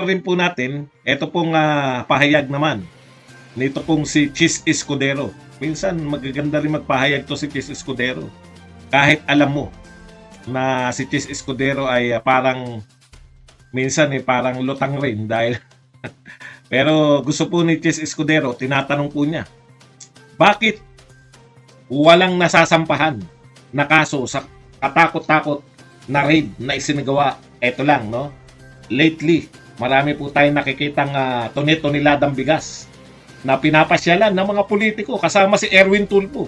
rin po natin, ito pong pahayag naman nito pong si Chis Escudero. Minsan magaganda rin magpahayag to si Chis Escudero. Kahit alam mo na si Chis Escudero ay parang minsan parang lutang rin dahil pero gusto po ni Chis Escudero, tinatanong po niya, bakit walang nasasampahan na kaso sa katakot-takot na raid na isinagawa? Ito lang, no? Lately, marami po tayong nakikitang toniladang bigas na pinapasyalan ng mga politiko kasama si Erwin Tulfo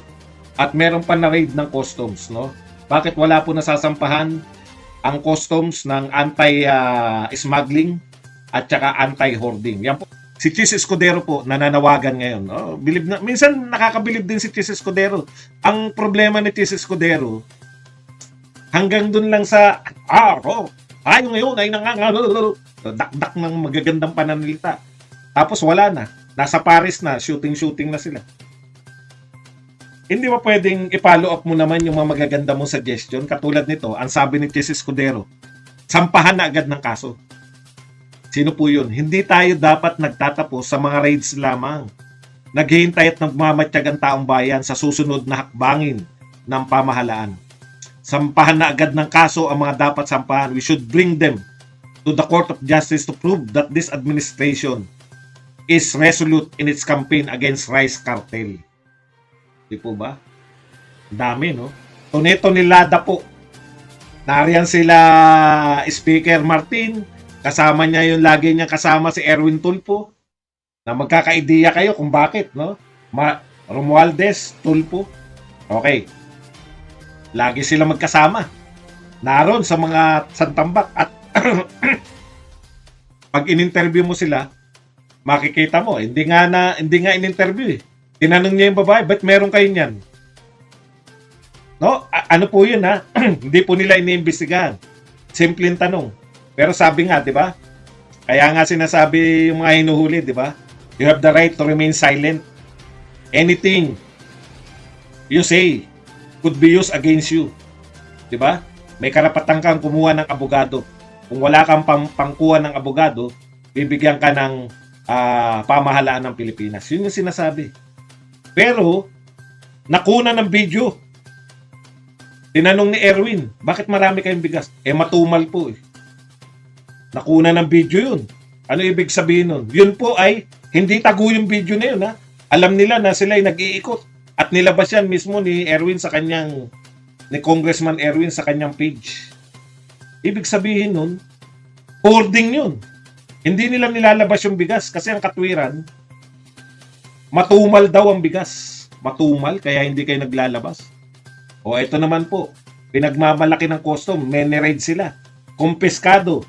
at meron pa na raid ng customs, no? Bakit wala po nasasampahan ang customs ng anti-smuggling at saka anti-hoarding? Yan po. Si Chis Escudero po nananawagan ngayon. Oh, bilib na, minsan nakakabilib din si Chis Escudero. Ang problema ni Chis Escudero, hanggang dun lang sa tayo ngayon ay dakdak ng magagandang pananalita. Tapos wala na. Nasa Paris na, shooting na sila. Hindi ba pwedeng i-follow up mo naman yung mga magaganda mong suggestion? Katulad nito, ang sabi ni Chis Escudero, sampahan na agad ng kaso. Sino po yun? Hindi tayo dapat nagtatapos sa mga raids lamang. Naghihintay at nagmamatsyag ang taong bayan sa susunod na hakbangin ng pamahalaan. Sampahan na agad ng kaso ang mga dapat sampahan. We should bring them to the Court of Justice to prove that this administration is resolute in its campaign against rice cartel. Di po ba? Dami, no? Tone-tonelada po. Nariyan sila Speaker Martin. Kasama niya yung lagi niya kasama si Erwin Tulfo. Na magkakaideya kayo kung bakit, no? Romualdez, Tulfo. Okay. Lagi sila magkasama. Naroon sa mga santambak at pag in-interview mo sila, makikita mo, hindi nga in-interview eh. Tinanong niya yung babae, ba't meron kayo niyan? No? Ano po yun ha? Hindi po nila iniimbestigahan. Simpleng tanong. Pero sabi nga, di ba? Kaya nga sinasabi yung mga hinuhuli, di ba? You have the right to remain silent. Anything you say could be used against you. Di ba? May karapatan kang kumuha ng abogado. Kung wala kang pangkuha ng abogado, bibigyan ka ng pamahalaan ng Pilipinas. Yun yung sinasabi. Pero, nakuna ng video. Tinanong ni Erwin, bakit marami kayong bigas? Matumal po eh. Nakuna ng video yun. Ano ibig sabihin nun? Yun po ay hindi tago yung video na yun ha. Alam nila na sila ay nag-iikot. At nilabas yan mismo ni Erwin sa kanyang, ni Congressman Erwin sa kanyang page. Ibig sabihin nun, hoarding yun. Hindi nila nilalabas yung bigas kasi ang katwiran, matumal daw ang bigas. Matumal, kaya hindi kayo naglalabas. O ito naman po, pinagmamalaki ng custom, raid sila. Kumpiskado,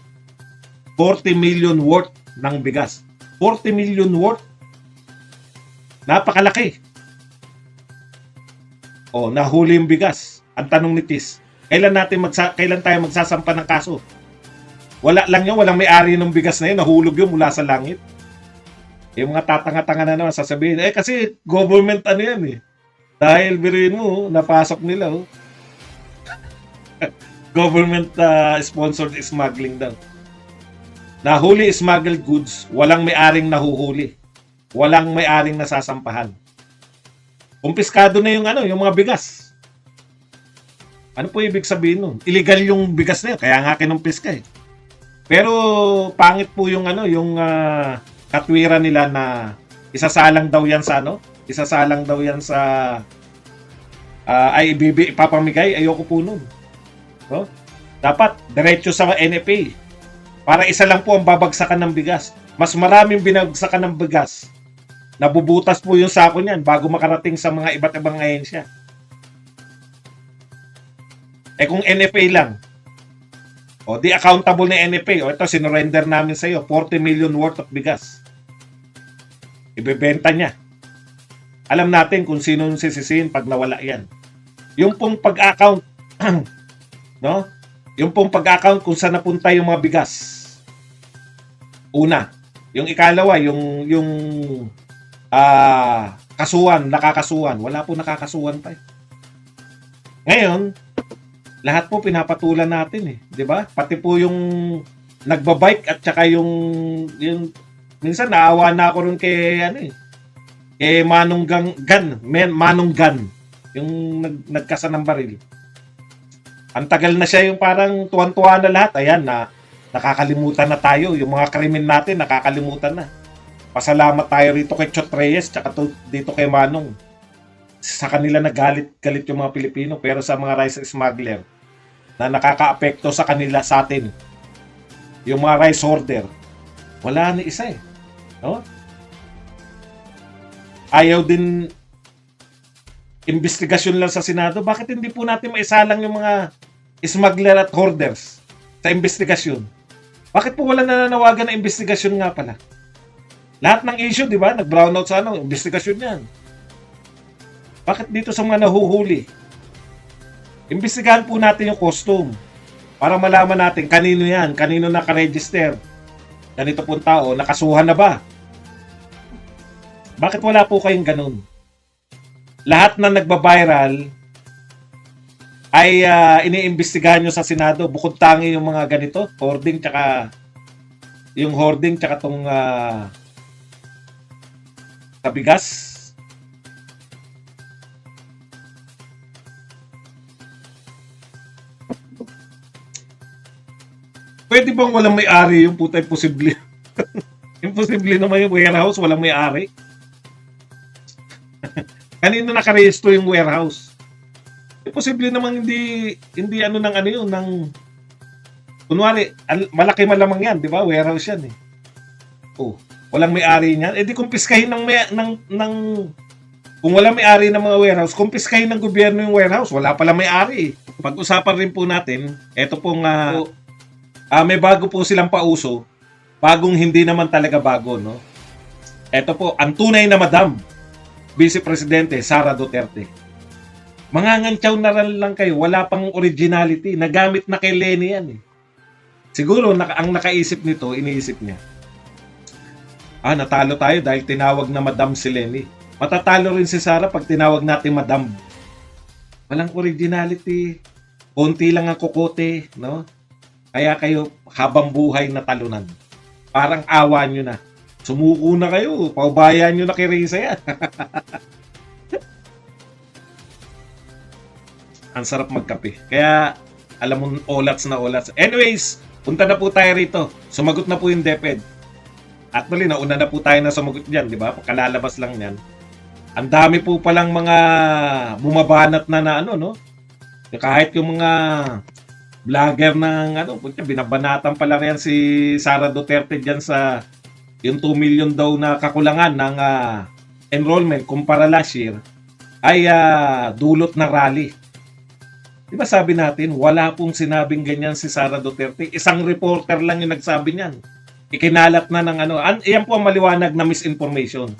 40 million worth ng bigas. 40 million worth? Napakalaki. O, nahuli yung bigas. Ang tanong ni Tis, kailan tayo magsasampa ng kaso? Wala lang yun, walang may-ari ng bigas na yun, nahulog yun mula sa langit. Yung mga tatanga-tanga na naman sasabihin, kasi government ano yan eh. Dahil biruin mo, napasok nila oh. Government sponsored smuggling daw. Nahuli smuggled goods, walang may-aring nahuhuli. Walang may-aring nasasampahan. Kumpiskado na yung mga bigas. Ano po ibig sabihin nun? Illegal yung bigas na yun, kaya nga kinumpiska eh. Pero pangit po yung katwiran nila na isasalang daw yan sa ipapamigay. Ayoko po nun. No? Dapat diretso sa NFA para isa lang po ang babagsakan ng bigas. Mas maraming binagsakan ng bigas. Nabubutas po yung sako niyan bago makarating sa mga iba't ibang ahensya. Kung NFA lang, di accountable na NFA, ito sinurrender namin sa iyo 40 million worth of bigas. Ibebenta niya. Alam natin kung sino yung sisisihin pag nawala yan. Yung pong pag-account, no? Yung pong pag-account kung saan napunta yung mga bigas. Una. Yung ikalawa, yung nakakasuhan. Wala po nakakasuhan pa eh. Ngayon, lahat po pinapatulan natin eh, 'di ba? Pati po yung nagbabike at saka yung minsan naawa na ako rin kay Manong Manong Gan, yung nagkasa ng baril. Ang tagal na siya, yung parang tuwan-tuwa na lahat. Ayan, nakakalimutan na tayo. Yung mga krimen natin, nakakalimutan na. Pasalamat tayo rito kay Chot Reyes, tsaka dito kay Manong. Sa kanila nagalit-galit yung mga Pilipino, pero sa mga rice smuggler na nakakaapekto sa kanila, sa atin, yung mga rice hoarder, wala ni isa eh. No? Ayaw din investigasyon lang sa Senado. Bakit hindi po natin maisalang yung mga smuggler at hoarders sa investigasyon? Bakit po wala nananawagan na investigasyon nga pala? Lahat ng issue, di ba? Nag-brownout sa investigasyon yan. Bakit dito sa mga nahuhuli? Imbestigahan po natin yung costume para malaman natin kanino yan, kanino nakaregister. Ganito pong tao, nakasuhan na ba? Bakit wala po kayong ganun? Lahat na nagba-viral ay iniimbestigahan nyo sa Senado, bukod tangi yung mga ganito, hoarding tsaka tong kabigas. Pwede bang walang may-ari yung puta? Imposible. Imposible naman yung warehouse, walang may-ari. Kanino nakarehistro yung warehouse? Imposible naman hindi kunwari, malaki malamang yan, di ba? Warehouse yan eh. Oh, walang may-ari niyan. Eh di kumpiskahin kung walang may-ari ng mga warehouse, kumpiskahin ng gobyerno yung warehouse. Wala pala may-ari eh. Pag-usapan rin po natin, eto pong may bago po silang pauso. Bagong hindi naman talaga bago, no? Eto po, ang tunay na madam, Vice Presidente Sara Duterte. Mangangantyaw na lang kayo, wala pang originality. Nagamit na kay Lenny yan eh. Siguro ang nakaisip nito, iniisip niya, natalo tayo dahil tinawag na madam si Lenny. Matatalo rin si Sara pag tinawag natin madam. Walang originality. Konti lang ang kukote, no? Kaya kayo habang buhay na talunan. Parang awa nyo na. Sumuko na kayo. Paubayan nyo na kay Reza yan. Ang sarap magkape. Kaya, alam mo, olats na olats. Anyways, punta na po tayo rito. Sumagot na po yung DepEd. Actually, nauna na po tayo na sumagot dyan, di ba? Kalalabas lang yan. Ang dami po palang mga bumabanat na no? Kahit yung mga vlogger ng binabanatan pala yan si Sara Duterte dyan sa yung 2 million daw na kakulangan ng enrollment kumpara last year ay dulot ng rally. Di ba sabi natin, wala pong sinabing ganyan si Sara Duterte. Isang reporter lang yung nagsabi niyan. Ikinalat na ng iyan po ang maliwanag na misinformation.